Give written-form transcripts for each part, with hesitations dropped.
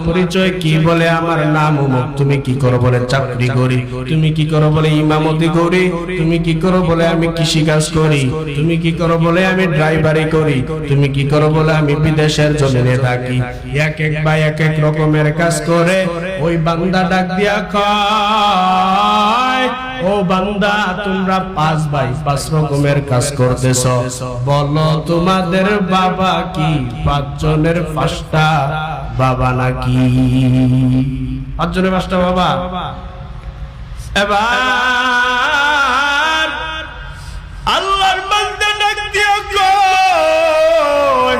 পরিচয় কি? বলে আমার নাম অমুক। তুমি কি করো? বলে চাকরি করি। তুমি কি করো? বলে ইমামতি করি। তুমি কি করো? বলে আমি কৃষি কাজ করি। তুমি কি করো? বলে আমি ড্রাইভারি করি। তুমি কি করো? বলে আমি বিদেশের জমিনে থাকি। এক এক ভাই এক এক রকমের কাজ করে। ওই বান্দা ডাক দিয়া কয়, ও বান্দা, তোমরা 5 ভাই 5 রকমের কাজ করতেছ, বলো তোমাদের বাবা কি 5 জনের 5টা বাবা নাকি? 5 জনের 5টা বাবা? এবার আল্লাহর বান্দা ডাক দিয়া কয়,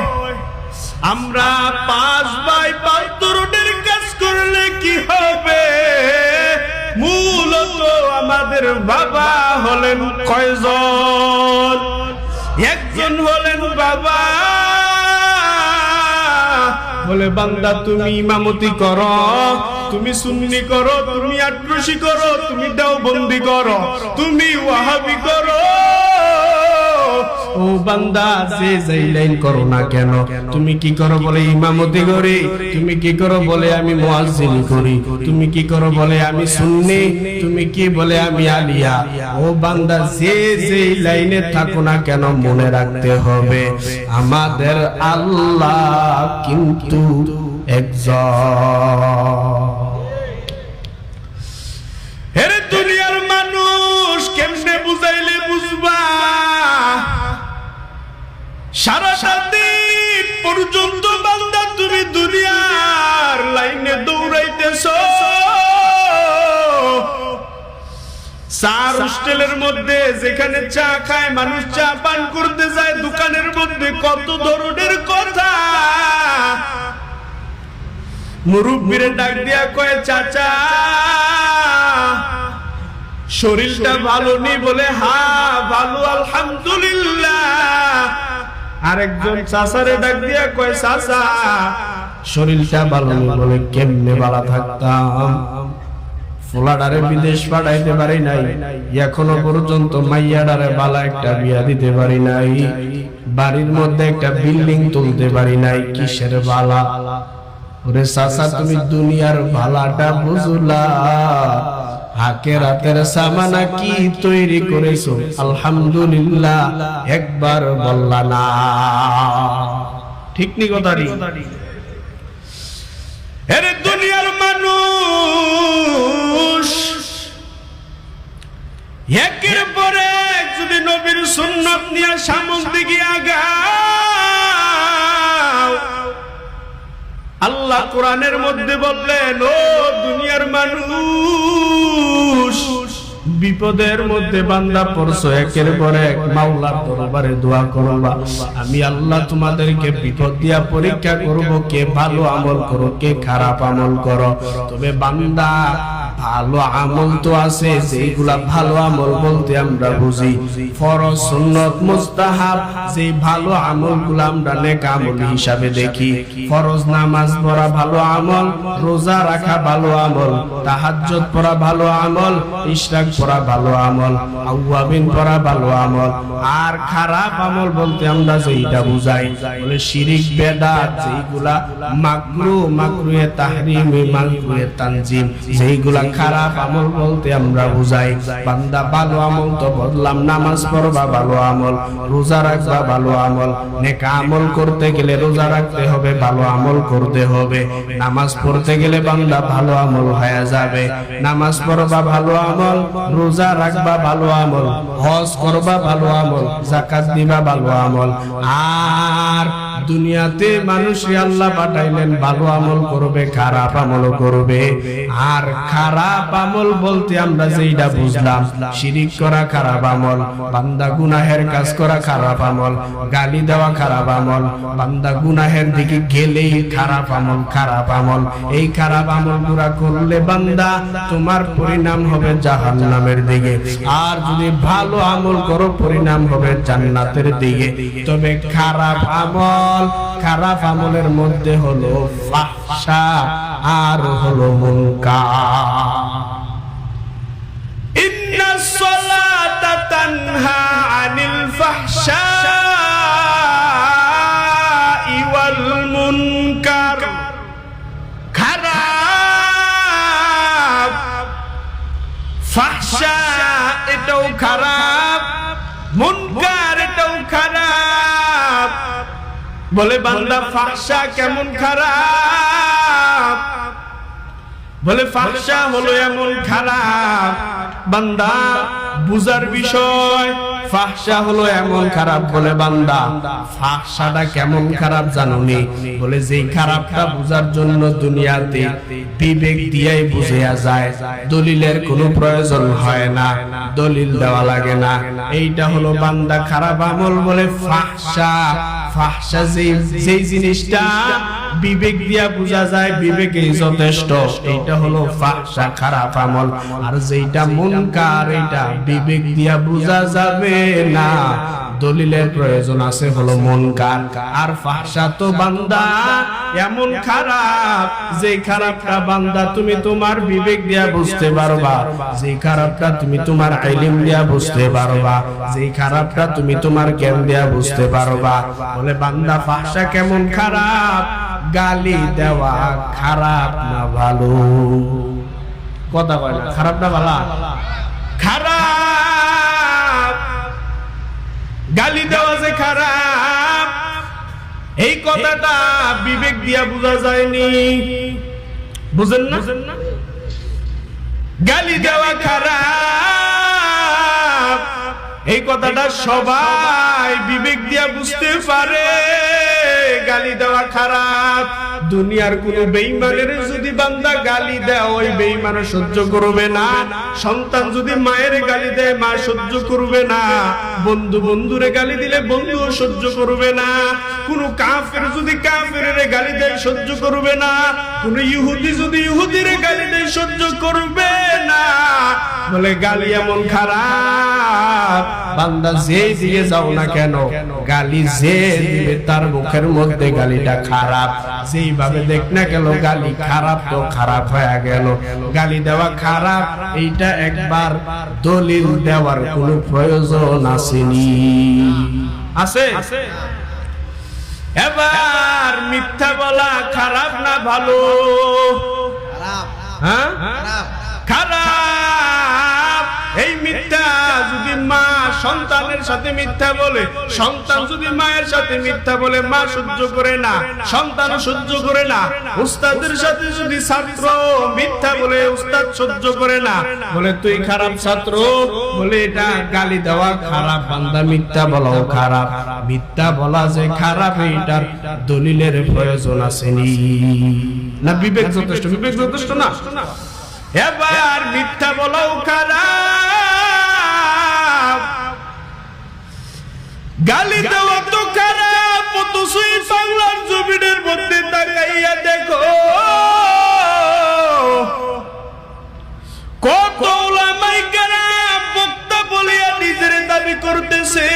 আমরা 5 ভাই 5 ধরনের কাজ করলে কি হবে? মূলত আমাদের বাবা হলেন কয়জন? একজন হলেন বাবা। বলে বান্দা, তুমি ইমামতি করো, তুমি সুন্নি করো, তুমি আটরশি করো, তুমি দেওবন্দি করো, তুমি ওয়াহাবি করো, ও বান্দা যে যেই লাইন করো না কেন, তুমি কি করো? বলে ইমামতি করি। তুমি কি করো? বলে আমি মুয়াজ্জিন করি। তুমি কি করো? বলে আমি সুন্নি। তুমি কি? বলে আমি আলিয়া। ও বান্দা যে যেই লাইনে থাকো না কেন, মনে রাখতে হবে আমাদের আল্লাহ কিন্তু একজন। এরে দুনিয়ার মানুষ কেমনে বুঝাইলে বুঝবা? সারাটা দিন পর্যন্ত বান্দা তুমি দুনিয়ার লাইনে দৌড়াইতেছ। চার হোস্টেলের মধ্যে যেখানে চা খায় মানুষ, চা পান করতে যায়, দোকানের মধ্যে কত ধরনের কথা। মুরব্বিরে ডাক দিয়া কয়, চাচা শরীরটা ভালো নি? বলে হ্যাঁ ভালো, আলহামদুলিল্লাহ। আরেকজন চাচারে ডাক দিয়া কয়, চাচা শরীরটা ভালো নি? বলে কেমনে ভালো থাকতাম, ফুলাডারে বিদেশ পাঠাইতে পারি নাই, এখনো পর্যন্ত মাইয়াডারে বালা একটা বিয়া দিতে পারি নাই, বাড়ির মধ্যে একটা বিল্ডিং তুলতে পারি নাই, কিসের বালা? ওরে চাচা, তুমি দুনিয়ার ভালাটা বুঝলা, আখিরাতের সামানা কি তৈরি করেছো আলহামদুলিল্লাহ একবার বললা না। ঠিক নি কথাটি? এরে দুনিয়ার মানুষ একের পরে এক যদি নবীর সুন্নাত নিয়ে সামনের দিকে আগাও, আল্লাহ কোরআনের মধ্যে বললেন, ও দুনিয়ার মানুষ, বিপদের মধ্যে বান্দা পড়ছো, একের পর এক মাওলার দরবারে দোয়া করবা, আমি আল্লাহ তোমাদেরকে বিপদ দিয়া পরীক্ষা করব, কে ভালো আমল করো, কে খারাপ আমল করো। তবে বান্দা ভালো আমল তো আছে, যেগুলা ভালো আমল বলতে আমরা বুঝি ফরজ, সুন্নত, মুস্তাহাব। যে ভালো আমলগুলো আমরা নেক আমল হিসাবে দেখি, ফরজ নামাজ পড়া ভালো আমল, রোজা রাখা ভালো আমল, তাহাজ্জুদ পড়া ভালো আমল, ইশরাক পড়া ভালো আমল, আওয়াবিন পড়া ভালো আমল। আর খারাপ আমল বলতে আমরা যেটা বুঝাই, বলে শিরিক, বেদাত, যেগুলা মাকরুহ, মাকরুহে তাহরিম, মাকরুহে তানজিম, যেগুলা খারাপ আমল বলতে আমরা বুঝাই। বান্দা ভালো আমল তো বললাম, নামাজ পড়বা ভালো আমল, রোজা রাখবা ভালো আমল। নেক আমল করতে গেলে রোজা রাখতে হবে, ভালো আমল করতে হবে। নামাজ পড়তে গেলে বান্দা ভালো আমল হয়ে যাবে। নামাজ পড়বা ভালো আমল, রোজা রাখবা ভালো আমল, হজ করবা ভালো আমল, যাকাত দিবা ভালো আমল। আর দুনিয়াতে মানুষই আল্লাহ পাঠাইলেন ভালো আমল করবে, খারাপ আমল করবে। আর খারাপ আমল বলতে আমরা যেটা বুঝলাম, শিরিক করা খারাপ আমল, বান্দা গুনাহের কাজ করা খারাপ আমল, গালি দেওয়া খারাপ আমল, বান্দা গুনাহের দিকে গেলেই খারাপ আমল, খারাপ আমল। এই খারাপ আমল গুলা করলে বান্দা তোমার পরিণাম হবে জাহান্নামের দিকে। আর যদি ভালো আমল করো, পরিণাম হবে জান্নাতের দিকে। তবে খারাপ আমল, খারাপ আমলের মধ্যে হলো ফাহশা আর হলো মুনকার। ইন্নাস সালাতা তানহা আনিল ফাহশাই ওয়াল মুনকার। খারাপ ফাহশা এটাও খারাপ, মুনকার এটাও খারাপ। বলে বান্দা ফাহশা কেমন খারাপ? বলে ফাহশা হলো এমন খারাপ বান্দা বুঝার বিষয়। ফাহশা হলো এমন খারাপ। বলে বান্দা ফাহশাটা কেমন খারাপ জানোনি? বলে যেই খারাপটা বুঝার জন্য দুনিয়াতে বিবেক দিয়েই বুঝিয়া যায়, দলিলের কোনো প্রয়োজন হয় না, দলিল দেওয়া লাগে না। এইটা হলো বান্দা খারাপ আমল। বলে ফাহশা, ফাহশা যেই জিনিসটা বিবেক দিয়া বুঝা যায়, বিবেকেই যথেষ্ট, এইটা হলো ফাহশা খারাপ আমল। আর যেইটা মুনকার, এইটা বিবেক দিয়া বুঝা যাবে না, দলিলের প্রয়োজন আছে, হলো মুনকার। আর ফাহশা তো বান্দা এমন খারাপ, যে খারাপটা বান্দা তুমি তোমার বিবেক দিয়া বুঝতে পারবা, যে খারাপটা তুমি তোমার ইলম দিয়া বুঝতে পারবা, যে খারাপটা তুমি তোমার জ্ঞান দিয়া বুঝতে পারবা। বলে বান্দা ফাহশা কেমন খারাপ? গালি দেওয়া খারাপ না ভালো? কথা বলে না, খারাপ না ভালো? খারাপ। গালি দেওয়া যে খারাপ, এই কথাটা বিবেক দিয়া বোঝা যায়নি। বুঝেন না? গালি দেওয়া খারাপ, এই কথাটা সবাই বিবেক দিয়া বুঝতে পারে। গালি দেওয়া খারাপ। দুনিয়ার কোন বেঈমানের যদি বান্দা গালি দেয়, ওই বেঈমান সহ্য করবে না। সন্তান যদি মায়ের গালি দেয়, মা সহ্য করবে না। বন্ধু বন্ধুরে গালি দিলে বন্ধুও সহ্য করবে না। কোন কাফের যদি কাফেরের গালি দেয়, সহ্য করবে না। কোন ইহুদি যদি ইহুদিরে গালি দেয়, সহ্য করবে না। বলে গালি এমন খারাপ, বান্দা যে দিয়ে যাও না কেন, গালি যে দিবে তার মুখের মধ্যে গালিটা খারাপ। যেইভাবে দেখ না গেল গালি খারাপ, তো খারাপ হয়ে গেল। গালি দেওয়া খারাপ, এইটা একবার দলিল দেওয়ার কোনো প্রয়োজন আসেনি। আছে? এবার মিথ্যা বলা খারাপ না ভালো? হ্যাঁ, খারাপ। এই মিথ্যা যদি মা সন্তানের সাথে মিথ্যা বলে, সন্তান যদি মায়ের সাথে মিথ্যা বলে, মা সহ্য করে না, সন্তান সহ্য করে না। উস্তাদের সাথে যদি ছাত্র মিথ্যা বলে, উস্তাদ সহ্য করে না। বলে তুই খারাপ ছাত্র। বলে এটা গালি দেওয়া খারাপ, বান্দা মিথ্যা বলাও খারাপ। মিথ্যা বলা যে খারাপ, এইটার দলিলের প্রয়োজন আসেনি না? বিবেক যথেষ্ট? বিবেক যথেষ্ট না? এবার মিথ্যা বলাও খারাপ, গালি দেওয়া তো খারাপ। অথচই বাংলার জমিনের মধ্যে তাকাইয়া দেখো, কত উলামায়ে কেরাম বক্তা বলিয়া নিজের দাবি করতেছে,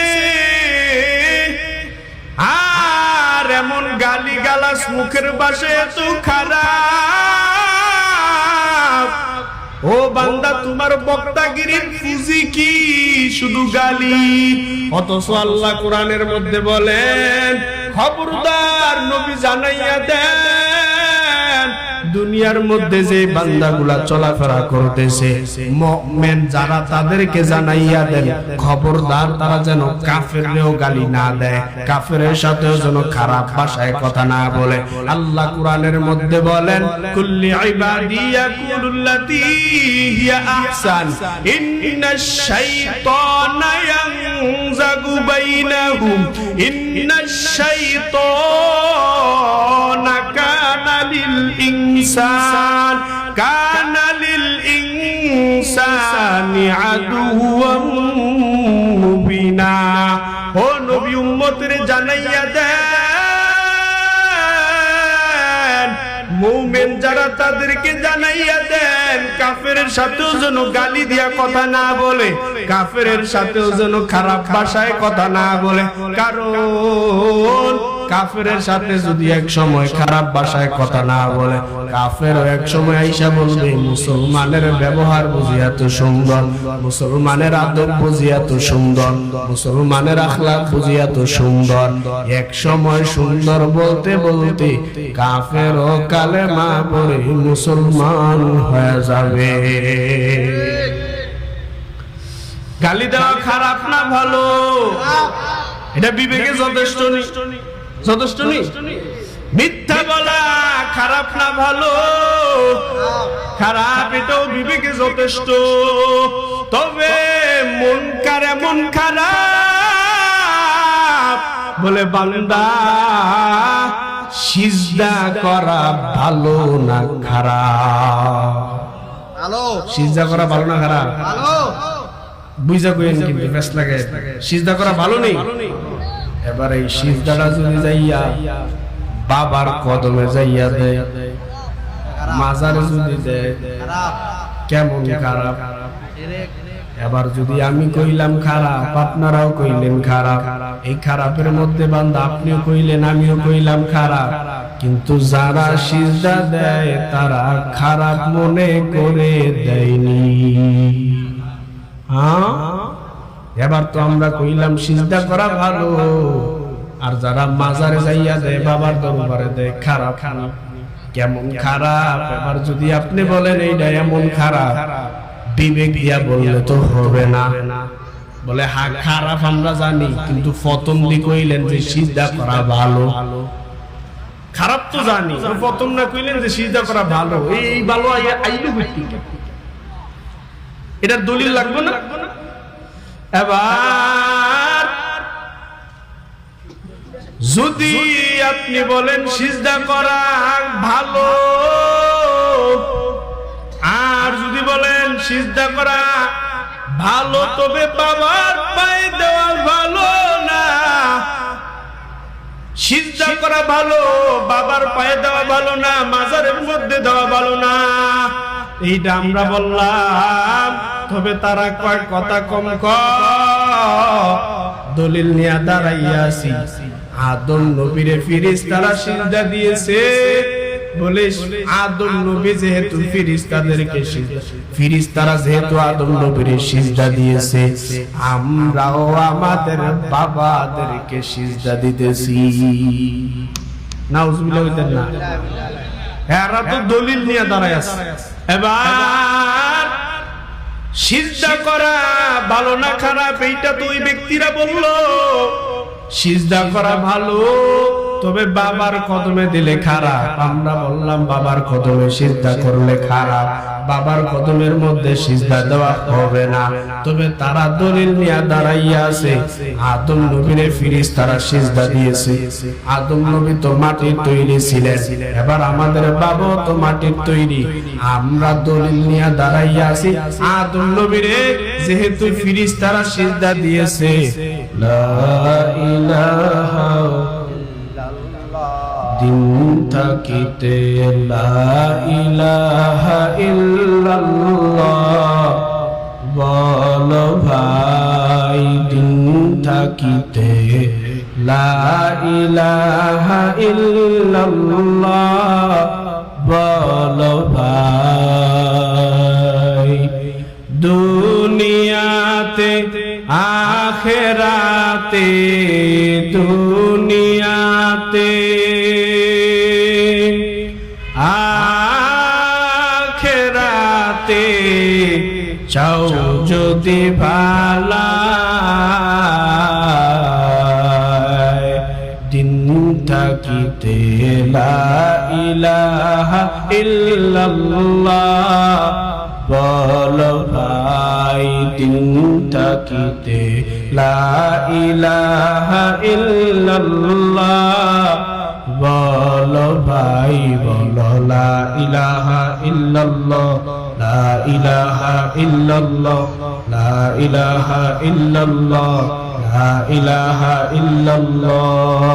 আর এমন গালি গালাস মুখের বাসে এত খারাপ। ও বান্দা, তোমার বক্তাগিরির পুঁজি কি? শুধু গালি। অথচ আল্লাহ কোরআনের মধ্যে বলেন, খবরদার নবী জানাইয়া দেন, দুনিয়ার মধ্যে যে বান্দাগুলা চলাফেরা করতেছে মুমিন যারা, তাদেরকে জানাইয়া দেন খবরদার তারা যেন কাফেররেও গালি না দেয়, কাফেরের সাথেও যেন খারাপ ভাষায় কথা না বলে। আল্লাহ কোরআনের মধ্যে বলেন, কুল্লি ইবাদি ইয়াকুলুল্লাতী হিয়া আহসান ইন্নাশ শাইতানা ইয়ানজাগু বাইনাহুম ইন্নাশ শাইতানা কানা লিল ইনসান ইনসানি আদুওয়াম মুবিনা। ও নবী, উম্মতের জানাইয়া দেন, মুমিন যারা তাদেরকে জানাইয়া দেন, কাফেরের সাথেও যেন গালি দিয়া কথা না বলে, কাফেরের সাথেও যেন খারাপ ভাষায় কথা না বলে। কারণ কাফেরের সাথে যদি এক সময় খারাপ ভাষায় কথা না বলে, কাফেরও এক সময় আইসা বলবে মুসলমানের ব্যবহার বুঝিয়া তো সুন্দর, মুসলমানের আদব বুঝিয়া তো সুন্দর, মুসলমানের আখলাক বুঝিয়া তো সুন্দর। এক সময় সুন্দর বলতে বলতে কাফেরও কালেমা পড়ে মুসলমান হয়ে যাবে। গালি দেওয়া খারাপ না ভালো? এটা বিবেকে যথেষ্ট নেই, যথেষ্ট নেই। মিথ্যা বলা খারাপ না ভালো? খারাপ, এটাও বিবেকে যথেষ্ট। তবে মুনকার এমন খারাপ বলে বান্দা সিজদা করা ভালো না খারাপ? ভালো। সিজদা করা ভালো না খারাপ? ভালো। বুঝা কইেন কিন্তু ফেস লাগে। সিজদা করা ভালো নেই। এবার এই সিজদাটা যদি যাইয়া বাবার কদমে যাইয়া দেয়, মাজারে যদি দেয়, কেমন খারাপ। এবার যদি আমি কইলাম খারাপ, আপনারাও কইলেন খারাপ, এই খারাপের মধ্যে বান্দা আপনিও কইলেন আমিও কইলাম খারাপ, কিন্তু যারা সিজদা দেয় তারা খারাপ মনে করে দেয়নি। হ্যাঁ, এবার তো আমরা কইলাম সিজদা করা ভালো, আর যারা মাজারে যাইয়া দেয়, বাবার দরবারে দেয়, খারাপ। কেমন খারাপ? এবার যদি আপনি বলেন এইটা এমন খারাপ, বিবেক দিয়া বললে তো হবে না। বলে হ্যাঁ খারাপ আমরা জানি, কিন্তু প্রথম দিকে কইলেন যে সিজদা করা ভালো। খারাপ তো জানি, প্রথম না কইলেন যে সিজদা করা ভালো। এই ভালো আইলো কইতে, এটার দলিল লাগবে না? এবার যদি আপনি বলেন সিজদা করা ভালো, আর যদি বলেন সিজদা করা ভালো তবে বাবার পায়ে দেওয়া ভালো না, সিজদা করা ভালো বাবার পায়ে দেওয়া ভালো না, মাজারের মধ্যে দেওয়া ভালো না, এইটা আমরা বললাম। তবে তারা কয় কথা কম দলিল নিয়ে দাঁড়াইয়াছি, আদম নবীরে ফেরেশতারা সিজদা দিয়েছে বলে আদম নবী যেহেতু ফেরেশতাদেরকে ফেরেশতারা যেহেতু আদম নবীরে সিজদা দিয়েছে, আমরাও আমাদের বাবাদেরকে সিজদা দিতেছি। নাউজুবিল্লাহ হইতেন না? এরা তো দলিল নিয়ে দাঁড়ায় আছে। এবার সিজদা করা ভালো না খারাপ এইটা তো ওই ব্যক্তিরা বললো। সিজদা করা ভালো তবে বাবার কদমে দিলে খারাপ, আমরা বললাম বাবার কদমে সিজদা করলে খারাপ, বাবার কদমের মধ্যে সিজদা দেওয়া হবে না। তবে তারা দলিল নিয়ে দাঁড়াইয়া আছে, আদম নবীরে ফেরেশতারা সিজদা দিয়েছে। আদম নবী তো মাটির তৈরি ছিলেন, এবার আমাদের বাবাও তো মাটির তৈরি। আমরা দলিল নিয়ে দাঁড়াইয়া আছি, আদম নবীরে যেহেতু ফেরেশতারা সিজদা দিয়েছে, লা ইলাহা দিন থাকিতে লা ইলাহা ইল্লাল্লাহ বল ভাই, দিন থাকিতে লা ইলাহা ইল্লাল্লাহ বল ভাই। দুনিয়াতে আখেরাতে, দুনিয়াতে আখেরাতে চাও যদি ভালাই, দিন থাকিতে লা ইলাহা ইল্লাল্লাহ বল ভাই, দিন থাকিতে লা ইলাহা ইল্লাল্লাহ বল ভাই, বল লা ইলাহা ইল্লাল্লাহ, লা ইলাহা ইল্লাল্লাহ, লা ইলাহা ইল্লাল্লাহ, লা ইলাহা ইল্লাল্লাহ।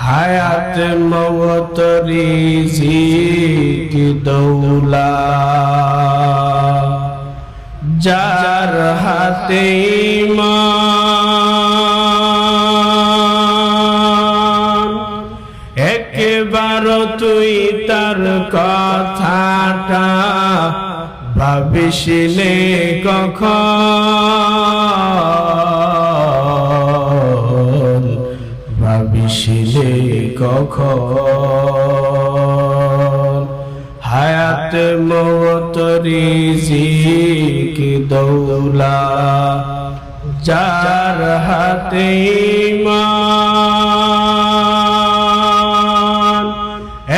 হায়াত মওত রিজিক দৌলত যার হাতে ঈমান, একবার তুই তার কথাটা ভাবিসনে কখন, ভাবিসনে কখন। হায়াত মওত রিজিক আল্লাহ যার হাতে ঈমান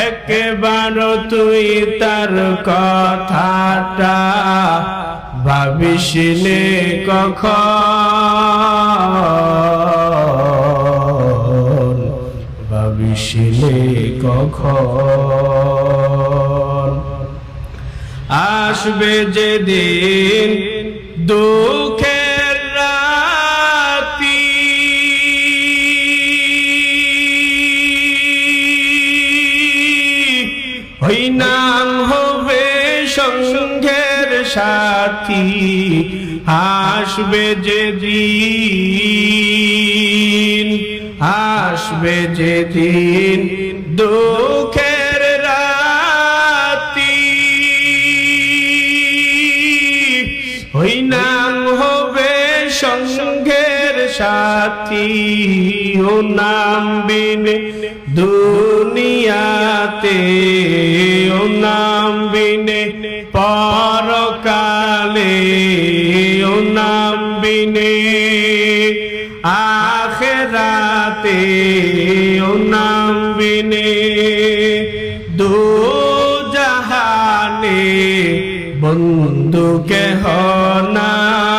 একবার তুই তার কথাটা ভাবিসনে কখন ভাবিসনে কখন আসবে যেদিন দুঃখের রাতি ওই নাম হবে সঙ্গের সাথী আসবে যেদিন আসবে যেদিন দুঃখের রাতি ওই নাম হবে সঙ্গের সাথী ও নাম বিনে দুনিয়াতে ও নাম বিনে পরকালে ও নাম বিনে আখিরাতে ও নাম বিনে দু জাহানে বন্ধু কেহ নাই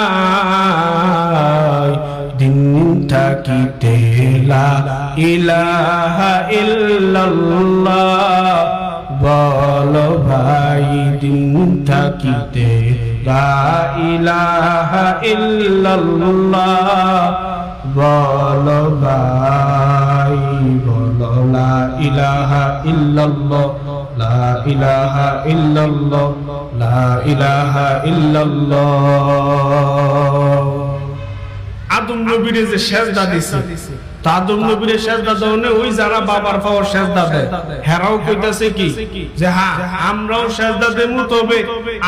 দিন থাকিতে লা ইলাহা ইল্লাল্লাহ বলো ভাই দিন থাকিতে লা ইলাহা ইল্লাল্লাহ বলো ভাই বলো লা ইলাহা ইল্লাল্লাহ লা ইলাহা ইল্লাল্লাহ লা ইলাহা ইল্লাল্লাহ আদম নবীরে যে সেজদা দিছে তা আদম নবীরে সেজদা দাওনে ওই যারা বাবার পাওয়ার সেজদা দেয় হেরাও কইতাছে কি যে হ্যাঁ আমরাও সেজদা দেবো তবে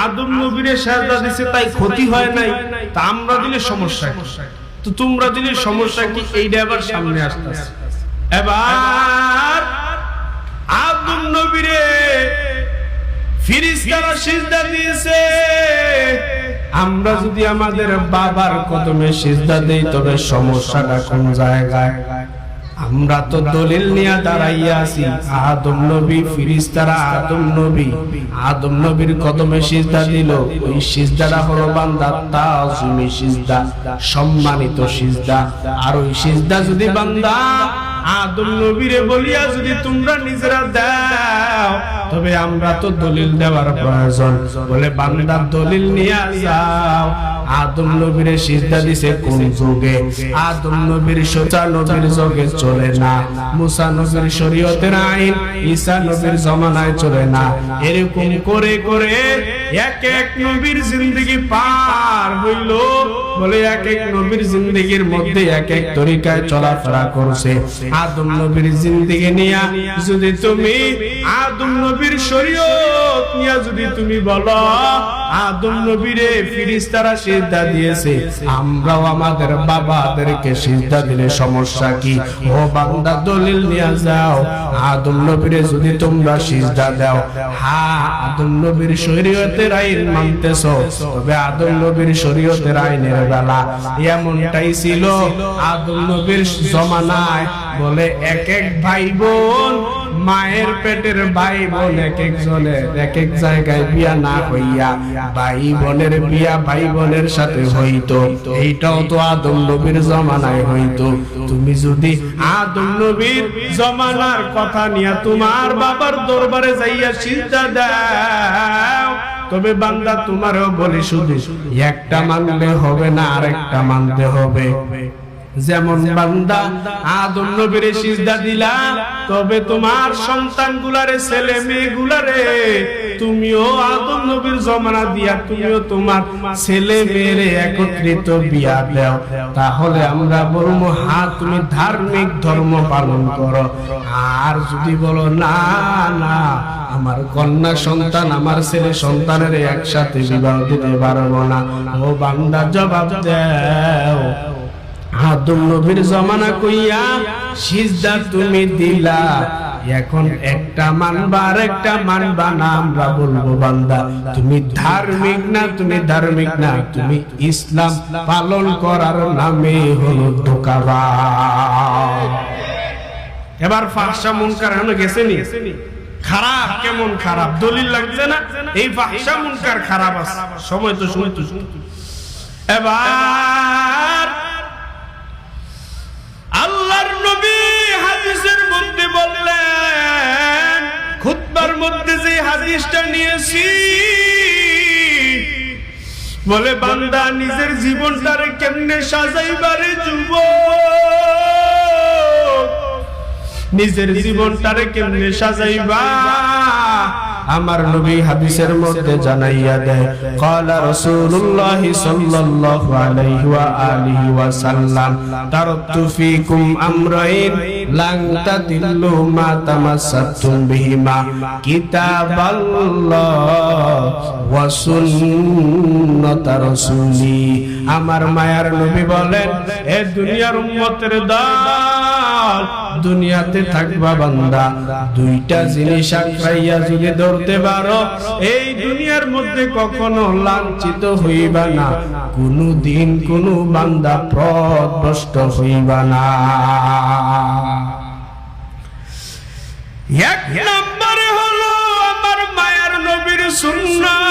আদম নবীরে সেজদা দিছে তাই ক্ষতি হয় নাই তা আমরা দিলে সমস্যা কি তো তোমরা দিলে সমস্যা কি এইটা আবার সামনে আসতেছে এবার আদম নবীরে ফেরেশতারা সিজদা দিয়েছে আমরা যদি আমাদের বাবার কদমে সিজদা দেই তবে সমস্যাটা কোন জায়গায় আমরা তো দলিল নিয়ে দাঁড়াইয়া আছি আদম নবী ফেরেশতারা আদম নবীর কদমে সিজদা দিল ওই সিজদাটা হলো বান্দার তাজিমি সিজদা সম্মানিত সিজদা আর ওই সিজদা যদি বান্দা আদম নবীরে বলিয়া যদি তোমরা নিজেরা দাও তবে আমরা তো দলিল দেওয়ার প্রয়োজন বলে বান্দা দলিল নিয়ে যাও আদম নবীরে সিজদা দিছে কোন যুগে আদম নবীর সোজা নবীর যুগে চলে না মুসা নবীর শরীয়তের আইন ঈসা নবীর জামানায় চলে না এরকম করে করে এক এক নবীর জিন্দেগি পার হইল বলে এক এক নবীর জিন্দেগির মধ্যে এক এক তরিকায় চলাফেরা করছে আদম নবীর জিন্দেগি নিয়া যদি তুমি আদম নবীর শরীয়ত নিয়া যদি তুমি বলো আদম নবীরে ফেরেশতারা সিজদা দিয়েছে আমরাও আমাদের বাবাদেরকে সিজদা দিলে সমস্যা কি ও বান্দা দলিল নিয়ে যাও আদম নবীরে যদি তোমরা সিজদা দাও হ্যাঁ আদম নবীর শরীয়তের আইন মানতেছো তবে আদম নবীর শরীয়তের আইনের বেলা এমনটাই ছিল আদম নবীর জমানায় বলে এক এক ভাই বোন মায়ের পেটের ভাই বোন এক একজনের এক এক জায়গায় বিয়া না হইয়া ভাই বোনের বিয়া ভাই বোনের সাথে হইতো এইটাও তো আদম নবীর জমানায় হইতো তুমি যদি আদম নবীর জমানার কথা নিয়ে তোমার বাবার দরবারে যাইয়া সিজদা দাও তবে বান্দা তোমারও বলি শুধু একটা মানলে হবে না আরেকটা মানতে হবে যেমন বান্দা আদম নবীরে সিজদা দিলা তবে তোমার সন্তানগুলারে ছেলে মেয়েগুলারে তুমিও আদম নবীর জমানা দিয়া তুমিও তোমার ছেলে মেয়েরে একত্রিত বিয়া দাও তাহলে আমরা বলবো হ্যাঁ তুমি ধার্মিক ধর্ম পালন করো আর যদি বলো না না আমার কন্যা সন্তান আমার ছেলে সন্তানের একসাথে বিবাহ দিতে পারবো না ও বান্দা জবাব দাও আদম নবীর জমানা কইয়া সিজদা তুমি দিলা এখন একটা মানবা আর একটা মানবা না, আমরা বলবো বান্দা তুমি ধার্মিক না, তুমি ধার্মিক না, তুমি ইসলাম পালন করার নামে হলো ধোঁকাবাজ। এবার ফাহশা মুনকার এখনো গেছেনি, খারাপ কেমন খারাপ দলিল লাগছে না, এই ফাহশা মুনকার খারাপ আছে, সময় তো শুনতো। এবার আল্লাহর নবী হাদিসের মধ্যে বললেন, খুতবার মধ্যে যে হাদিসটা নিয়েছি, বলে বান্দা নিজের জীবনটারে কেমনে সাজাইবারে যুবক, নিজের জীবনটারে কেমনে সাজাইবা, আমার নবী হাদিসের মধ্যে জানাইয়া দেয়, ক্বালা রাসূলুল্লাহ সাল্লাল্লাহু আলাইহি ওয়া আলিহি ওয়া সাল্লাম, তারাকতু ফীকুম আমরাইন লান তাদিল্লু মা তামাসসাকতুম বিহিমা, কিতাবাল্লাহ ওয়া সুন্নাত রাসূলি। আমার মায়ার নবী বলেন, এ দুনিয়ার উম্মতের দল, দুনিয়াতে থাকবা বান্দা, দুইটা জিনিস আঁকড়াইয়া যদি ধরতে পারো, এই দুনিয়ার মধ্যে কখনো লাঞ্ছিত হইবা না, কোনদিন কোন বান্দা পথভ্রষ্ট হইবা না। এক নম্বরে হলো আমার মায়ার নবীর সুন্নাত,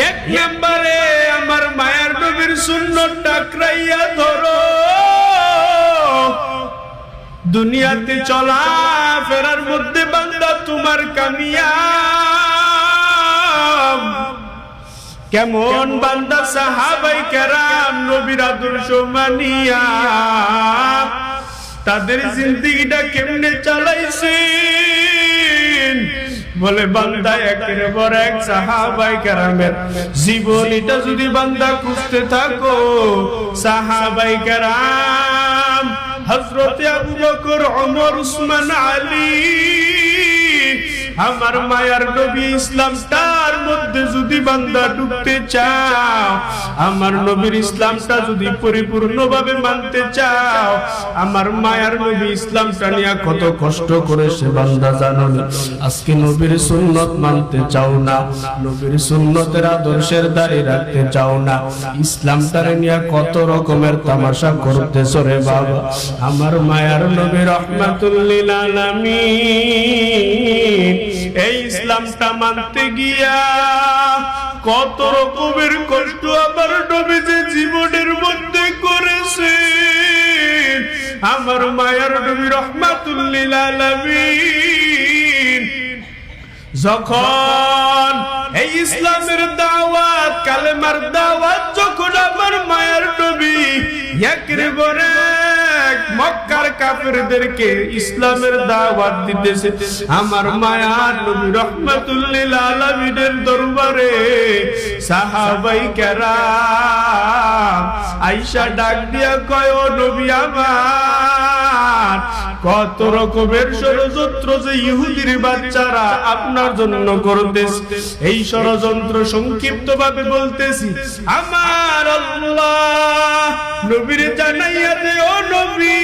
এক নম্বরে আমার মায়ার নবীর সুন্নাতটা আঁকড়াইয়া ধরো। দুনিয়াতে চলা ফেরার মধ্যে বান্দা তোমার কামিয়াব। কেমন বান্দা সাহাবায়ে কেরাম নবীর আদর্শ মানিয়া তাদের জিন্দেগিটা কেমনে চালাইছেন, বলে বান্দা একের পর এক সাহাবায়ে কেরামের জীবনীটা যদি বান্দা খুঁজতে থাকো, সাহাবায়ে কেরাম হযরতে আবু বকর, ওমর, উসমান, আলী, আমার মায়ার নবী ইসলামটার মধ্যে যদি বান্দা ঢুকতে চাও, আমার নবীর ইসলামটা যদি পরিপূর্ণভাবে মানতে চাও, আমার মায়ার নবী ইসলামটা নিয়ে কত কষ্ট করেছে বান্দা জানো না। আজকে নবীর সুন্নত মানতে চাও না, নবীর সুন্নতের আদর্শের দাঁড়িয়ে রাখতে চাও না, ইসলামটারে নিয়ে কত রকমের তামাশা করতেছ রে বাবা। আমার মায়ার নবী রাহমাতুল লিল আলামিন এই ইসলামটা মানতে গিয়া কত রকমের কষ্ট আমার নবী যে জীবনের মধ্যে করেছেন। আমার মায়ার নবী রাহমাতুল লিল আলামিন যখন এই ইসলামের দাওয়াত, কালেমার দাওয়াত যখন আমার মায়ার নবী একেবারে মক্কার কাফেরদেরকে ইসলামের দাওয়াত দিতেছে, আমার মায়ার নবী রাহমাতুল লিল আলামিনের দরবারে সাহাবায়ে কেরাম আয়েশা ডাক দিয়া কয়, ও নবী আমার, কত রকমের ষড়যন্ত্র যে ইহুদির বাচ্চারা আপনার জন্য করতেছে, এই ষড়যন্ত্র সংক্ষিপ্ত ভাবে বলতেছি। আমার আল্লাহ নবীরে জানাইয়া দে, ও নবী,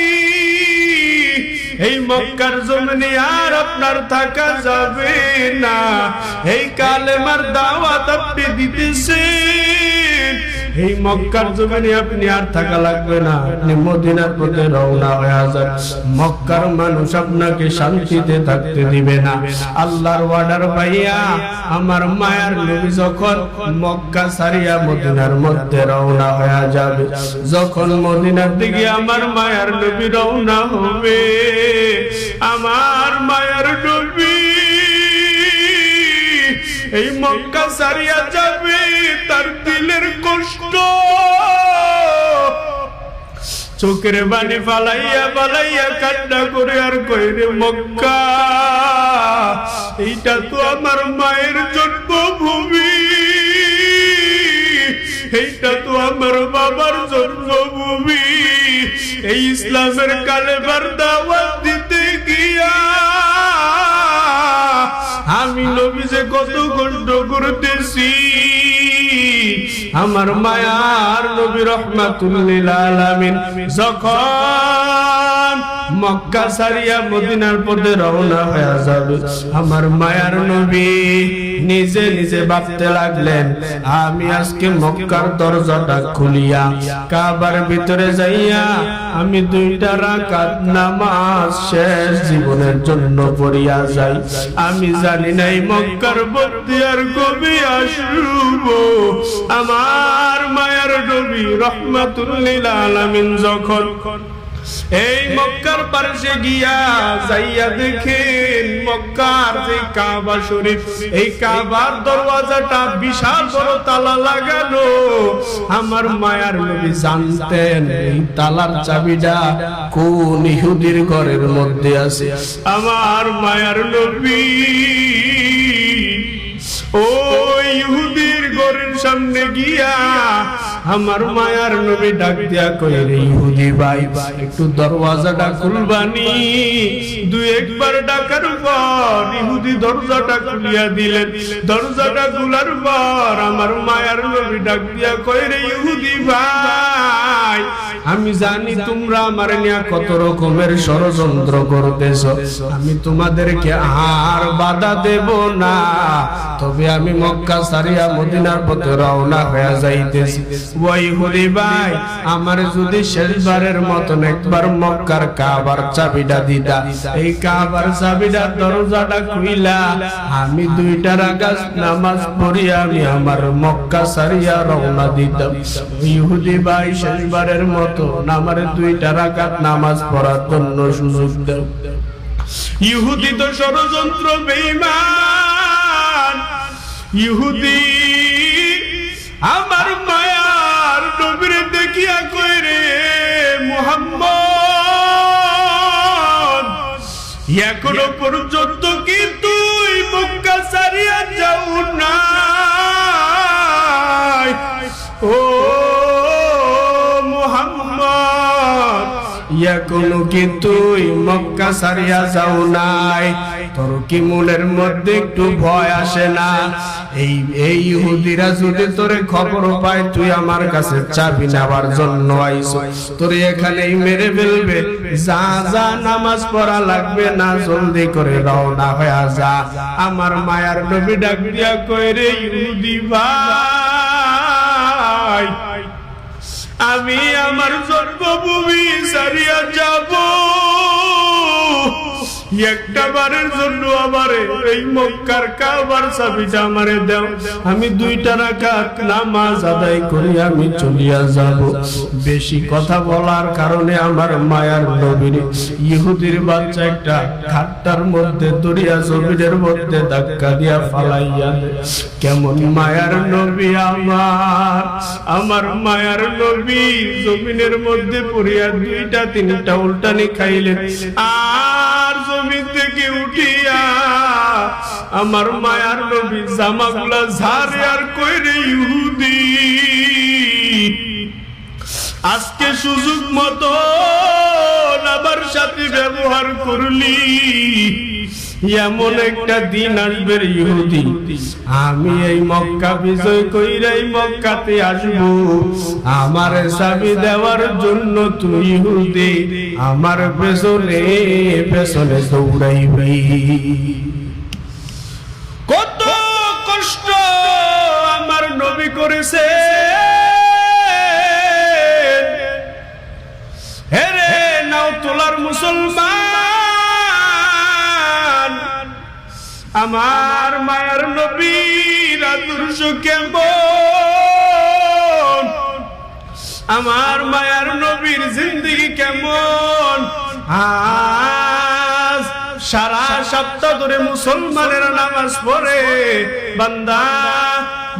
এই মক্কার জমিনে আর আপনার থাকা যাবে না, এই কালেমার দাওয়াত আপনি দিতেছেন, এই মক্কার জমিনে আপনি আর থাকা লাগবে না, আপনি মদিনার পথে রওনা হয়ে যান। মক্কার মানুষ আপনাকে শান্তিতে থাকতে দিবে না। আল্লাহর ওয়ার্ডার ভাইয়া আমার মায়ার নবী যখন মক্কা ছাড়িয়া মদিনার মধ্যে রওনা হয়ে যাবে, যখন মদিনার দিকে আমার মায়ার নবী রওনা হবে, আমার মায়ার নবী এই মক্কা ছাড়িয়া যাবে, তার দিলের কষ্ট চোখের পানি ফালাইয়া ফালাইয়া কান্না করে আর কইরে, মক্কা এইটা তো আমার মায়ের জন্মভূমি, এইটা তো আমার বাবার জন্মভূমি, এই ইসলামের কালেমার দাওয়াত দিতে গিয়া আমি নবী যে কত কষ্ট করতেছি। আমার মায়ার নবী রাহমাতুল লিল আলামিন যখন মক্কা ছাড়িয়া মদিনার পথে রওনা হয়ে যাবে। আমার মায়ার নবী নিজে নিজে ভাবতে লাগলেন, আমি আজকে মক্কার দরজাটা খুলিয়া কাবার ভিতরে যাইয়া আমি 2টা রাকাত নামাজ শেষ জীবনের জন্য পড়িয়া যাই। আমি জানি না এই মক্কার মধ্যে আর কবে আসব। আমার মায়ার নবী রাহমাতুল লিল আলামিন যখন এই মক্কার পাশে গিয়া যাইয়া দেখেন মক্কার যে কাবা শরীফ, এই কাবার দরওয়াজাটা বিশাল বড় তালা লাগানো। আমার মায়ার নবী জানতেন এই তালার চাবিটা কোন ইহুদির ঘরের মধ্যে আছে। আমার মায়ার নবী ও ইহুদির ঘরের সামনে গিয়া আমার মায়ার নবী ডাক দিয়া কইরে, ইহুদি ভাই একটু দরওয়াজাটা খুলবানি। 2-1 ডাকার পর ইহুদি দরজাটা খুলিয়া দিলেন। দরজাটা খোলার পর আমার মায়ার নবী ডাক দিয়া কইরে, ইহুদি ভাই আমি জানি তোমরা আমার নিয়ে কত রকমের ষড়যন্ত্র করতেছো, আমি তোমাদেরকে আর বাধা দেব না। তবে আমি মক্কা ছাড়িয়া মদিনার পথে রওনা হয়ে যাইতেছি। ওই ইহুদি ভাই আমার যদি শেষবারের মতন একবার মক্কার কাবার চাবিটা দিতা, এই কাবার চাবিটার দরজাটা খুইলা আমি 2টা রাকাত নামাজ পড়িয়া আমি আমার মক্কা ছাড়িয়া রওনা দিতাম। ইহুদি ভাই শেষবারের মতো আমার 2টা রাকাত নামাজ পড়ার জন্য সুযোগ দাও। ইহুদি তো ষড়যন্ত্র বেঈমান। ইহুদি আমার মায়ার নবীর দেখিয়া কইরে, মুহাম্মদ এখনো পর্যন্ত কি তুই মক্কা ছাড়িয়া যাও না? ও মুহাম্মদ এখনো কি তুই মক্কা ছাড়িয়া যাও নাই? তোর কি মনের মধ্যে একটু ভয় আসে না? এই ইহুদিরা যদি তোরে খবর পায় তুই আমার কাছে চাবি নেওয়ার জন্য আইছো, তোরে এখানেই মেরে ফেলবে। যা যা নামাজ পড়া লাগবে না, জলদি করে রওনা হয়ে যা। আমার মায়ার নবী ডাক দিয়া কইরে, ইহুদি ভাই আমি আমার জন্মভূমি ছাড়িয়া যাব, একটা বারের জন্য আমারে এই মক্কার কাবার চাবিটা আমারে দাও। আমি 2টা রাকাত নামাজ আদায় করি আমি চলিয়া যাব। বেশি কথা বলার কারণে আমার মায়ার নবীর ইহুদির বাচ্চা একটা খাটটার মধ্যে দরিয়া জমিনের মধ্যে ধাক্কা দিয়া ফালাইয়া দেয়। কেমন মায়ার নবী আমার মায়ার নবী জমিনের মধ্যে পড়িয়া 2টা-3টা উল্টানি খাইলেন। আর জমিন থেকে উঠিয়া আমার মায়ার নবী জামাগুলা ঝাড়ে আর কইরে, ইহুদি আজকে সুযোগ মতো আমার সাথে ব্যবহার করলি, এমন একটা দিন আসবে ইহুদি আমি এই মক্কা বিজয় কইরা এই মক্কাতে আসবো, আমার চাবি দেওয়ার জন্য তুই ইহুদি আমার পেছনে পেছনে দৌড়াইবি। কত কষ্ট আমার নবী করেছে, হেরে নাও তোলার মুসলমান। আমার মায়ার নবীর আদর্শ কেমন, আমার মায়ার নবীর জিন্দেগি কেমন। আজ সারা সপ্তাহ ধরে মুসলমানেরা নামাজ পড়ে, বান্দা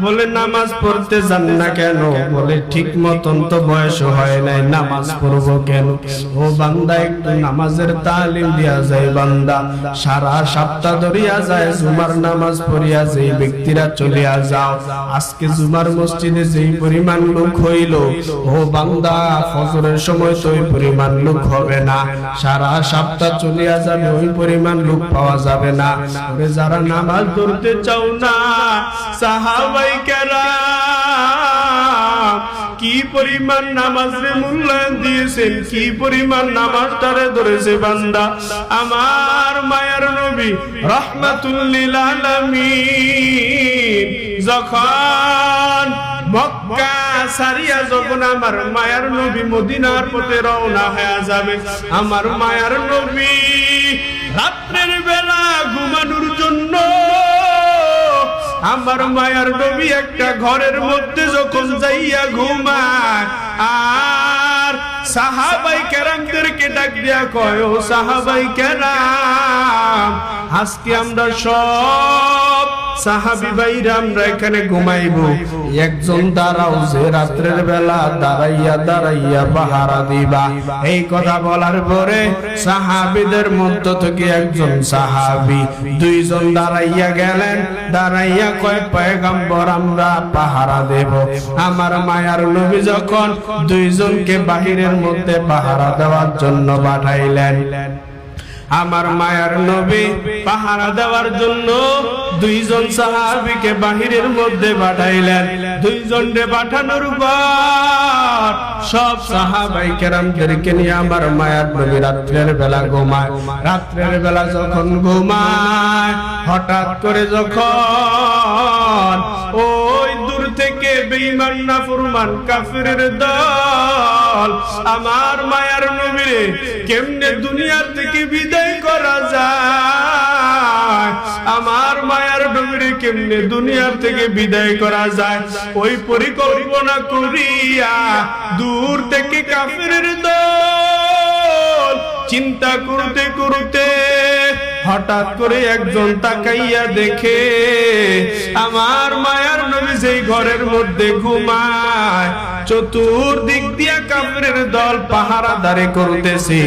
বলে নামাজ পড়তে যান না কেন? বলে ঠিক মতন তো বয়স হয় নাই, নামাজ পড়বো কেন? ও বান্দা একটু নামাজের তালিম দিয়া যায়। বান্দা সারা সপ্তাহ ধরিয়া যায় জুমার নামাজ পড়িয়া যেই ব্যক্তিরা চলিয়া যাও, আজকে জুমার মসজিদে যেই পরিমাণ লোক হইল, ও বান্দা ফজরের সময় তো ওই পরিমাণ লোক হবে না, সারা সপ্তাহ চলিয়া যাবে, ওই পরিমাণ লোক পাওয়া যাবে না। যারা নামাজ পড়তে চাও না, সাহাবায়ে কেরাম কি পরিমাণ নামাজে মূল্যায়ন দিয়েছেন, কি পরিমাণ নামাজটারে ধরেছে বান্দা। আমার মায়ার নবী রাহমাতুল লিল আলামিন যখন মক্কা সারিয়া যখন আমার মায়ার নবী মদিনার পথে রওনা হয়ে যাবে, আমার মায়ার নবী রাত্রের বেলা ঘুমানোর জন্য আমার মায়ার নবী একটা ঘরের মধ্যে যখন যাইয়া ঘুমায়, আর সাহাবাই কেরামদেরকে ডাক দিয়া কয়, ও সাহাবাই কেরাম, আজকে আমরা সব সাহাবী ভাইরা আমরা এখানে ঘুমাইবো, একজন দাঁড়াও যে রাত্রের বেলা দাঁড়াইয়া দাঁড়াইয়া পাহারা দিবা। এই কথা বলার পরে সাহাবীদের মধ্য থেকে একজন সাহাবী দুইজন দাঁড়াইয়া গেলেন, দাঁড়াইয়া কয়, পয়গম্বর আমরা পাহারা দেব। আমার মায়ার নবী যখন দুইজনকে বাহিরের মধ্যে পাহারা দেওয়ার জন্য পাঠাইলেন, আমার মায়ার নবী পাহারা দেওয়ার জন্য দুইজন সাহাবীকে বাহিরের মধ্যে পাঠাইলেন। দুইজনকে পাঠানোর পর সব সাহাবাই কেরামদেরকে নিয়ে আমার মায়ার নবী রাত্রের বেলা ঘুমায়। রাত্রের বেলা যখন ঘুমায়, হঠাৎ করে যখন ওই দূর থেকে বেঈমান নাফরমান কাফিরের দল আমার মায়ার নবীরে কেমনে দুনিয়ার থেকে বিদায় করা যায়, আমার মায়ার নবীরে কেমনে দুনিয়ার থেকে বিদায় করা যায়, ওই পরিকল্পনা করিয়া দূর থেকে কাফিরের দল চিন্তা করতে করতে হঠাৎ করে একজন তাকাইয়া দেখে আমার মায়ার নবী যেই ঘরের মধ্যে ঘুমায়, চতুর্দিক দিয়া কাফিরের দল পাহারাদারি করতেছে।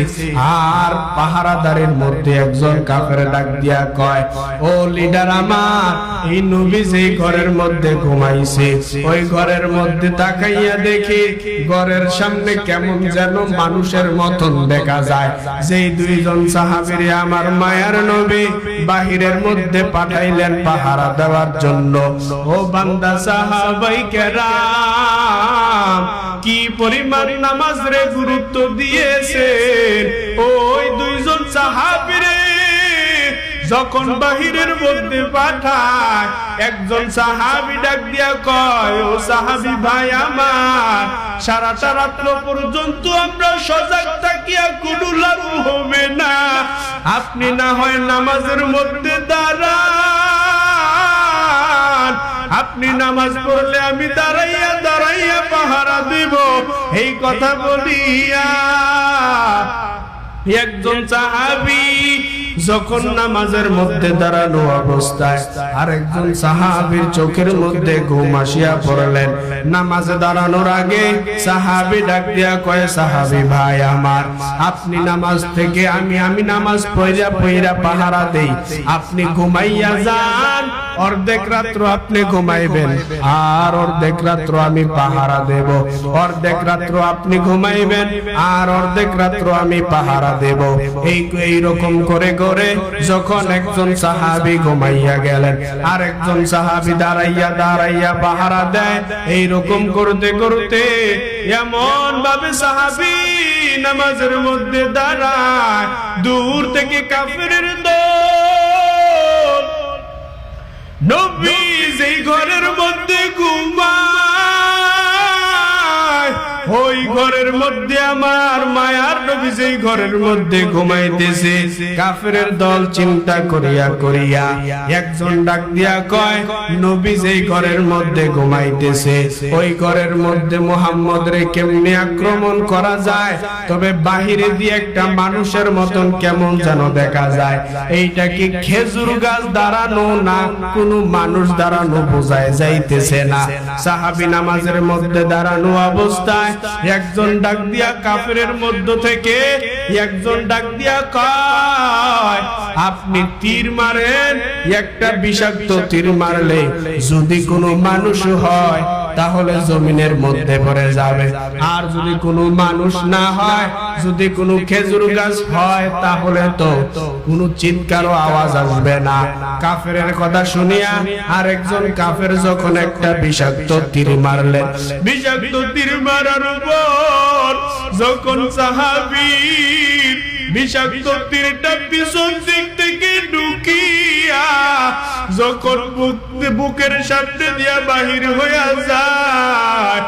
আর পাহারাদারের মধ্যে একজন কাফের ডাক দিয়া কয়, ও লিডার আমার, এই নবী যেই ঘরের মধ্যে ঘুমাইছে ওই ঘরের মধ্যে তাকাইয়া দেখি ঘরের সামনে কেমন যেন মানুষের মতন দেখা যায়। যেই দুইজন সাহাবীরে আমার মায়ার নবী বাহিরের মধ্যে পাঠাইলেন পাহারা দেওয়ার জন্য, ও বান্দা সাহাবাই কেরাম কি পরিমাণ নামাজরে গুরুত্ব দিয়েছেন। ওই দুইজন সাহাবীরে যখন বাহিরের মধ্যে পাঠায়, একজন সাহাবী ডাক দিয়া কয়, ও সাহাবী ভাই আমার, সারাটা রাত্র পর্যন্ত আমরা সজাগ থাকিয়া কোনো লাভ হবে না, আপনি না হয় নামাজের মধ্যে দাঁড়ান, আপনি নামাজ পড়লে আমি দাঁড়াইয়া দাঁড়াইয়া পাহারা দিব। এই কথা বলিয়া একজন সাহাবী যখন নামাজের মধ্যে দাঁড়ানো অবস্থায় আরেকজন সাহাবীর চোখের মধ্যে ঘুম আসিয়া পড়লেন। নামাজে দাঁড়ানোর আগে সাহাবী ডাক দিয়া কয়, সাহাবী ভাই আমার, আপনি নামাজ থেকে আমি নামাজ পড়া পাহারা দেই, আপনি ঘুমাইয়া যান, অর্ধেক রাত্র আপনি ঘুমাইবেন আর অর্ধেক রাত্র আমি পাহারা দেব, অর্ধেক রাত্র আপনি ঘুমাইবেন আর অর্ধেক রাত্র আমি পাহারা দেব। এই রকম করে করে যখন একজন সাহাবী ঘুমাইয়া গেলেন, আর একজন সাহাবী দাঁড়াইয়া দাঁড়াইয়া পাহারা দেয়, এই রকম করতে করতে এমন ভাবে সাহাবী নামাজের মধ্যে দাঁড়ায়, দূর থেকে কাফিরের দল নবী যেই ঘরের মধ্যে ঘুমায়, ওই ঘরের মধ্যে আমার মায়ার নবী যেই ঘরের মধ্যে ঘুমাইতেছে, কাফেরের দল চিন্তা করিয়া করিয়া একজন ডাক দিয়া কয়, নবী যেই ঘরের মধ্যে ঘুমাইতেছে ওই ঘরের মধ্যে মুহাম্মদ রে কেমনে আক্রমণ করা যায়, তবে বাহিরে দিয়ে একটা মানুষের মতন কেমন যেন দেখা যায়, এইটা কি খেজুর গাছ দাঁড়ানো না কোনো মানুষ দাঁড়ানো বোঝায় যাইতেছে না। সাহাবী নামাজের মধ্যে দাঁড়ানো অবস্থায় একজন ডাক দিয়া কাফেরের মধ্য থেকে একজন ডাক দিয়া কয়, আপনি তীর মারেন, একটা বিষাক্ত তীর মারলে যদি কোনো মানুষ হয় তাহলে জমিনের মধ্যে পড়ে যাবে। আর যদি কোনো মানুষ না হয়, যদি কোনো খেজুর গাছ হয়, তাহলে তো কোনো চিৎকারও আওয়াজ আসবে না। কাফেরের কথা শুনিয়া আরেকজন কাফের যখন একটা বিষাক্ত তীর মারলেন, বিষাক্ত তীর মারার পর যখন সাহাবীর বিষাক্ত তীরটা পিছন দিক থেকে ঢুকিয়া যখন বুকের সামনে দিয়া বাহির হইয়া যায়,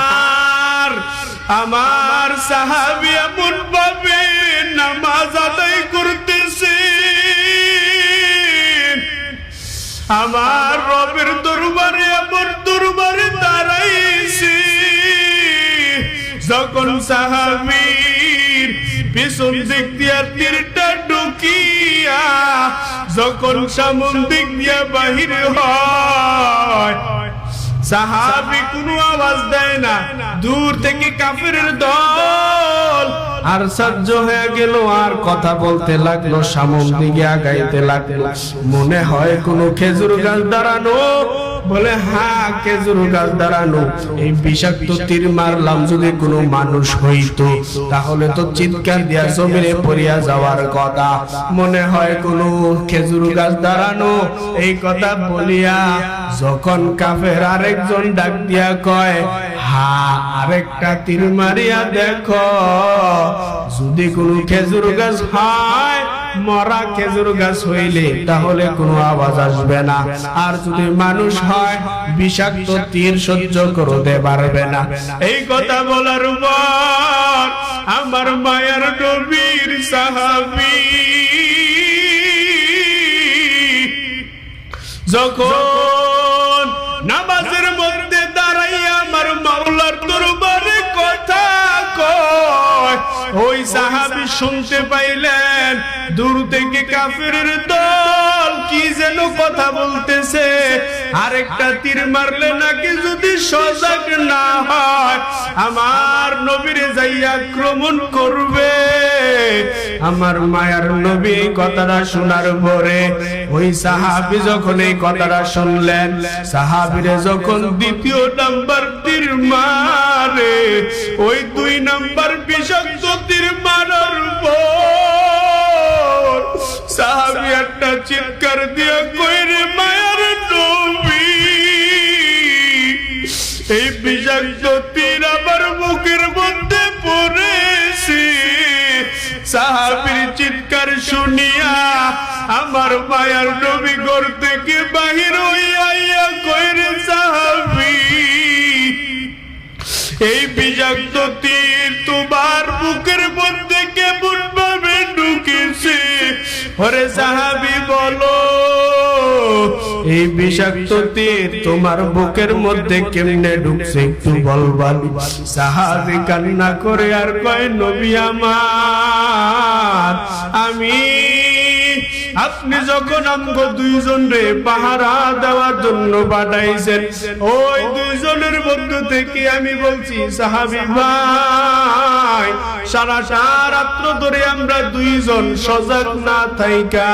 আর আমার সাহাবী এমন ভাবে নামাজ আদায় করতেছে, আমার রবের দরবারে এমন দরবারে দাঁড়াইছে, যখন সাহাবীর পিছন দিক দিয়া তীরটা ঢুকিয়া যখন সামন দিক দিয়া বাহির হয়, সাহাবী কোনো আওয়াজ দেয় না। দূর থেকে কাফেরের দল আর সহ্য হয়ে গেল, আর কথা বলতে লাগলো, সামন দিকে আগাইতে লাগলো। মনে হয় কোনো খেজুর গাছ দাঁড়ানো, বলে হ্যাঁ খেজুর গাছ দাঁড়ানো। এই বিষাক্ত তীর মারলাম, যদি কোনো মানুষ হইতো তাহলে তো চিৎকার দিয়া জমিনে পড়িয়া যাওয়ার কথা। মনে হয় কোনো খেজুর গাছ দাঁড়ানো। এই কথা বলিয়া যখন কাফের আরেকজন ডাক দিয়া কয়, হ্যাঁ আরেকটা তীর মারিয়া দেখো, যদি কোনো খেজুর গাছ হয়, মরা খেজুর গাছ হইলে তাহলে কোনো আওয়াজ আসবে না। আর যদি মানুষ হয়, বিষাক্ত তীর সহ্য করতে পারবে না। এই কথা বলার পর আমার মায়ার নবীর সাহাবী যখন নামাজের মধ্যে দাঁড়াইয়া আমার মাওলার দরবারে কথা কয়, ওই সাহাবী শুনতে পাইলেন দূর থেকে কাফেরের দল কি যেন কথা বলতেছে। আরেকটা তীর মারলে নাকি যদি সজাগ না হয়, আমার নবীরে যাইয়া আক্রমণ করবে। আমার মায়ার নবী এই কথাটা শোনার পরে ওই সাহাবী যখন এই কথাটা শুনলেন, সাহাবীরে যখন দ্বিতীয় নাম্বার তীর মারে, ওই 2 নাম্বার বিষাক্ত তীর মারার পর সাহাবী একটা চিৎকার দিয়া কইরে, মায়ার নবী এই বিষাক্ত তীর আমার মুখের মধ্যে পড়েছে। সাহাবীর চিৎকার শুনিয়া আমার মায়ার নবী ঘর থেকে বাহির হইয়া কইরে, সাহাবী এই বিষাক্ত তীর তোমার বুকের মধ্যে কেমন ভাবে ঢুকেছে? ওরে সাহাবী বলো, এই বিষাক্ত তীর তোমার বুকের মধ্যে কেমনে ঢুকছে একটু বলবা? সাহাবী কান্না করে আর কয়, নবী আমার, আপনি যখন আমগো 2 জনরে পাহারা দেওয়ার জন্য পাঠাইছেন, ওই 2 জনের মধ্য থেকে আমি বলছি, সাহাবী ভাই সারাটা রাত্র ধরে আমরা 2 জন সজাগ না থাইকা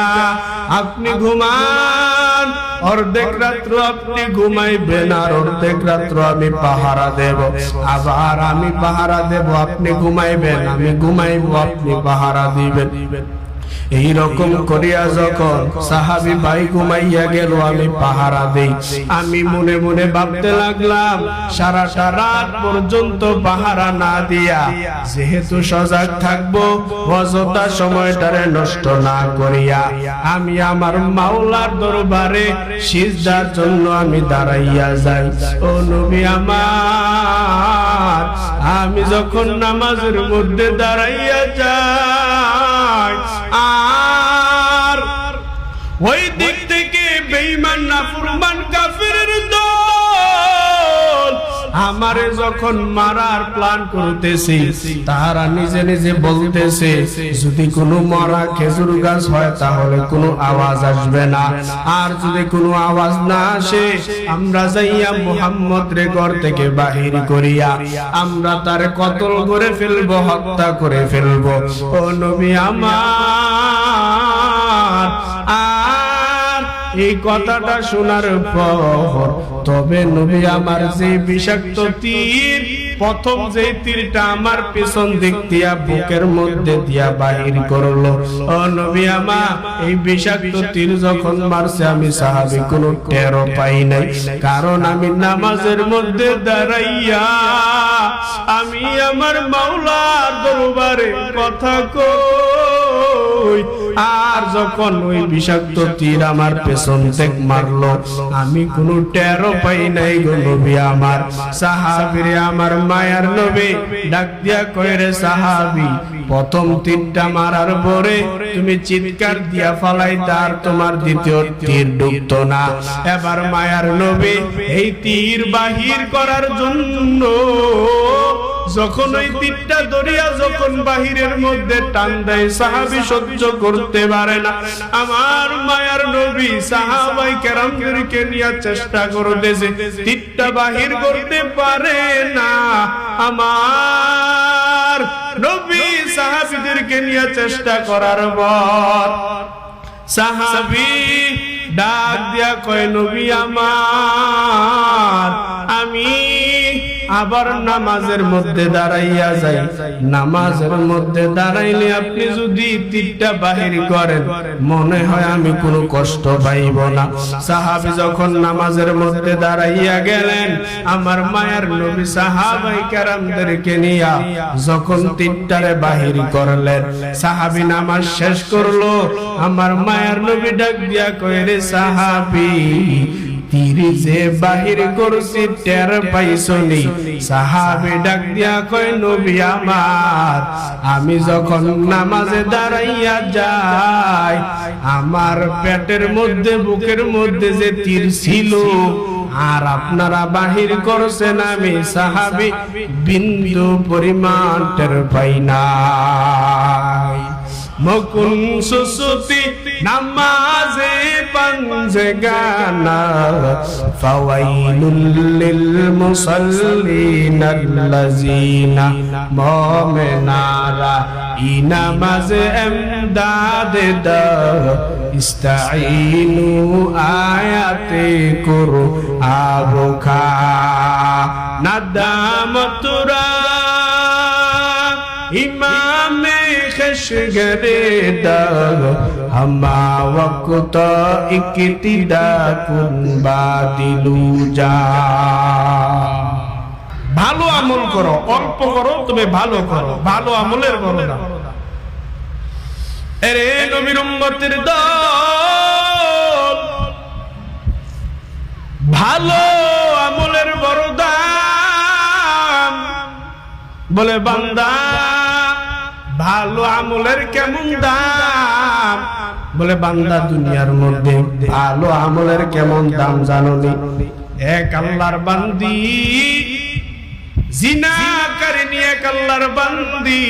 আপনি ঘুমান, অর্ধেক রাত্র আপনি ঘুমাইবেন আর অর্ধেক রাত্র আমি পাহারা দেব, আবার আমি পাহারা দেব, আপনি ঘুমাইবেন, আমি ঘুমাইব, আপনি পাহারা দিবেন। এই রকম করিয়া যখন সাহাবী ভাই ঘুমাইয়া গেল, আমি পাহারা দেই। আমি মনে মনে ভাবতে লাগলাম, সারাটা রাত পর্যন্ত পাহারা না দিয়া যেহেতু সজাগ থাকবো, অযথা সময়টারে নষ্ট না করিয়া আমি আমার মাওলার দরবারে সিজদার জন্য আমি দাঁড়াইয়া যাই। ও নবী আমার, আমি যখন নামাজের মধ্যে দাঁড়াইয়া যাই, আর ওই দিক থেকে বেঈমান নাফরমান কাফেরের দল আমারে যখন মারার প্ল্যান করতেছে, তারা নিজে নিজে বলতেছে, যদি কোনো মরা খেজুর গাছ হয় তাহলে কোনো আওয়াজ আসবে না, আর যদি কোনো আওয়াজ না আসে আমরা যাইয়া মুহাম্মদ রে ঘর থেকে বাহির করিয়া আমরা তার কতল করে ফেলবো, হত্যা করে ফেলবো। ও নবী আমার, আর এই কথাটা শোনার পর তবে নবী আমার যে বিষাক্ত তীর, প্রথম যে তীরটা আমার পেছন দিক দিয়া বুকের মধ্যে দিয়া বাহির করলো, ও নবী আমার এই বিষাক্ত তীর যখন মারছে আমি সাহাবী কোনো টেরও পাই নাই। কারণ আমি নামাজের মধ্যে দাঁড়াইয়া আমি আমার মাওলার দরবারে কথা কই, আর যখন ওই বিষাক্ত তীর আমার পেছন থেকে মারলো আমি কোনো টেরও পাই নাই গো নবী আমার। সাহাবীরে আমার মায়ার নবী ডাক দিয়া কয়, রে সাহাবী, প্রথম তীরটা মারার পরে তুমি চিৎকার দিয়া ফালাইতে আর তোমার দ্বিতীয় তীর ঢুকতো না। এবার মায়ার নবী এই তীর বাহির করার জন্য যখন ওই তীরটা দরিয়া যখন বাহিরের মধ্যে টান দেয় সাহাবী সহ্য করতে পারে না। আমার মায়ার নবী সাহাবাই কেরামদেরকে নিয়ে চেষ্টা করতেছে, তীরটা বাহির করতে পারে না। আমার নবী সাহাবীদেরকে নিয়ে চেষ্টা করার পর সাহাবী ডাক দিয়া কয়, নবী আমার আমি আবার নামাজের মধ্যে দাঁড়াইয়া যাই। নামাজের মধ্যে দাঁড়াইলে আপনি যদি তীরটা বাহির করেন মনে হয় আমি কোনো কষ্ট পাইব না। সাহাবী যখন নামাজের মধ্যে দাঁড়াইয়া গেলেন, আমার মায়ার নবী সাহাবায়ে কেরামদেরকে নিয়া যখন তীরটারে বাহির করলেন, সাহাবী নামাজ শেষ করলো। আমার মায়ার নবী ডাক দিয়া কয়, রে সাহাবী, তীর যে বাহির করছি টের পাইছনি? সাহাবী ডাক দিয়া কয়, নবী আমার আমি যখন নামাজে দাঁড়াইয়া যাই আমার পেটের মধ্যে বুকের মধ্যে যে তীর ছিল আর আপনারা বাহির করছেন আমি সাহাবী বিন্দু পরিমাণ টের পাই নাই। মকুন সুসুতি নামাজে পাঞ্জে গানা ফাওয়াইলুল লিল মুসাল্লিন আল্লাযিনা মুমিনারা ইনামাজে এমদাদে দা ইস্তাঈনু আয়াতে কুরু আবুকা নাদামতুরা ইমামে খশগরে দা হামা ওয়াক্ত ইকতিদা কুন বাদিলু যা। ভালো আমল করো, অল্প করো তবে ভালো করো, ভালো আমলের বড় দাম। এরে নবীর উম্মতের দল, ভালো আমলের বড় দাম। বলে বান্দা ভালো আমলের কেমন দাম? বলে বান্দা দুনিয়ার মধ্যে ভালো আমলের কেমন দাম জানোনি? এক আল্লাহর বান্দি জিনা করেনি, এক আল্লাহর বান্দি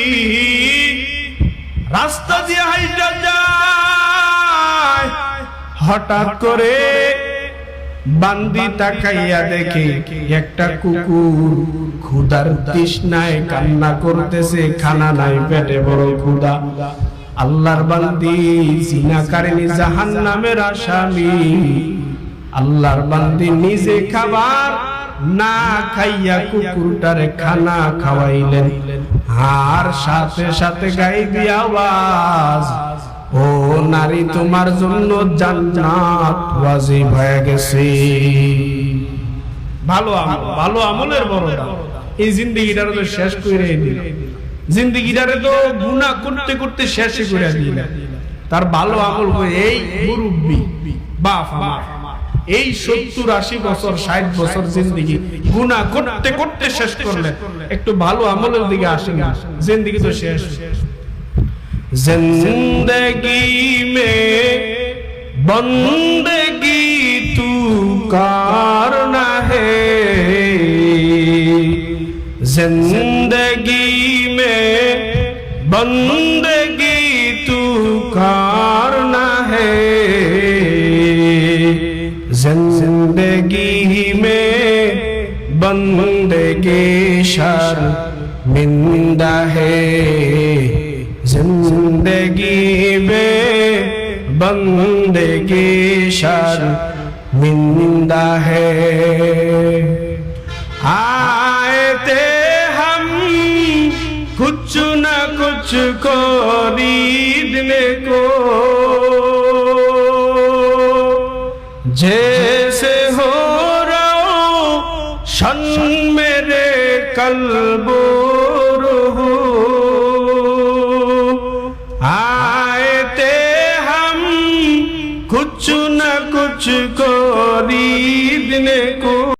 রাস্তা দিয়ে হাইটা যায়, হঠাৎ করে বান্দি তাকাইয়া দেখে একটা কুকুর ক্ষুধার তৃষ্ণায় কান্না করতেছে, খানা নাই, পেটে বড় ক্ষুধা। আল্লাহর বান্দি জিনাকারিনী জাহান্নামের আসামি। আল্লাহর বান্দি নিজে খাবার না খাইয়া কুকুরটারে খানা খাওয়াইলেন, আর সাথে সাথে গাইবি আওয়াজ, ও নারী তোমার জন্য জান্নাত ওয়াজিব হয়ে গেছে। ভালো আমল, ভালো আমলের বড় দাম। এই জিন্দেগিটারে তো শেষ করে দিল, জিন্দেগিটারে তো গুনাহ করতে করতে শেষ করে দিল। তার ভালো আমল করে এই মুরব্বি বাপ আমার এই 70-80 বছর 60 বছর জিন্দেগি গুনাহ করতে করতে শেষ করলেন, একটু ভালো আমলের দিকে আসেন না, জিন্দেগি তো শেষ। जिंदगी में बंदगी तू करना है, जिंदगी में बंदगी तू करना है, जिंदगी में बंदगी शर्मिंदा है, जिंदगी में बंदगी शर्मिंदा है। आए थे हम कुछ न कुछ खरीदने को, जैसे हो रोशन मेरे कल्बो रूह। आए थे हम कुछ न कुछ खरीदने को,